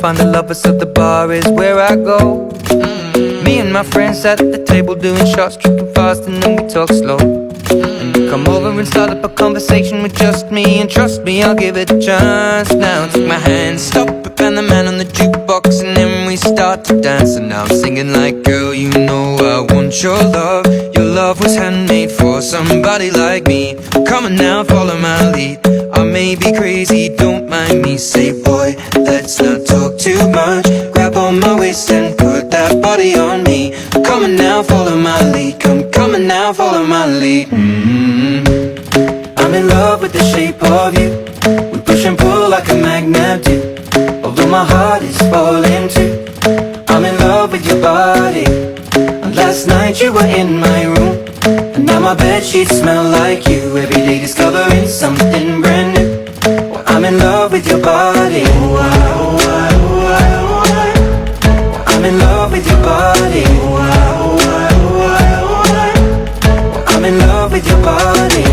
find the lovers, so the bar is where I go. Me and my friends at the table doing shots, tripping fast, and then we talk slow. And you come over and start up a conversation with just me, and trust me, I'll give it a chance. Now take my hand, stop it, and the man on the jukebox, and then we start to dance. And now I'm singing like, girl, you know I want your love. Your love was handmade for somebody like me. Come on now, follow my lead. I may be crazy, don't mind me. Say, boy, let's not talk too much. Grab on my waist and put that body on me. Come on now, follow my lead. Come on now, follow my lead. I'm in love with the shape of you. We push and pull like a magnet do. Although my heart is falling too, I'm in love with your body. And last night you were in my room, and now my bedsheets smell like you. Every day discovering something brand new. Well, I'm in love with your body. I'm in love with your body. I'm in love with your body.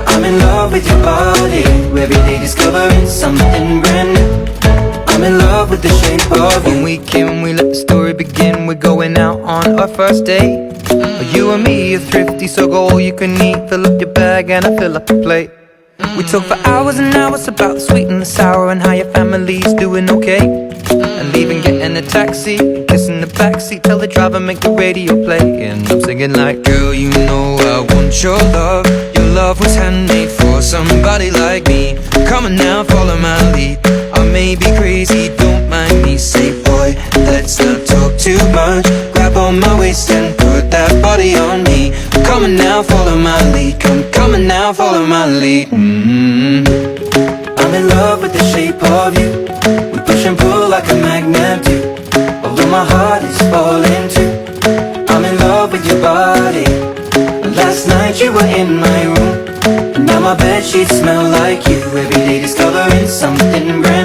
I'm in love with your body. Every day discovering something brand new. I'm in love with the shape of you. When we came, we let the story begin. We're going out on our first date. You and me are thrifty, so go all you can eat. Fill up your bag and I fill up the plate. We talk for hours and hours about the sweet and the sour, and how your family's doing okay. And leaving, getting a taxi, kissing the backseat, tell the driver make the radio play. And I'm singing like, girl, you know I want your love. Your love was handmade for somebody like me. Come on now, follow my lead. I may be crazy, don't mind me. Say, boy, let's not talk too much. Grab on my waist and put that body on me. Come on now, follow my lead. Come on now, follow my lead. I'm in love with the shape of you. We push and pull like a magnet do. Although my heart is falling too, I'm in love with your body. Last night you were in my room, and now my bedsheets smell like you. Every day discovering something brand new.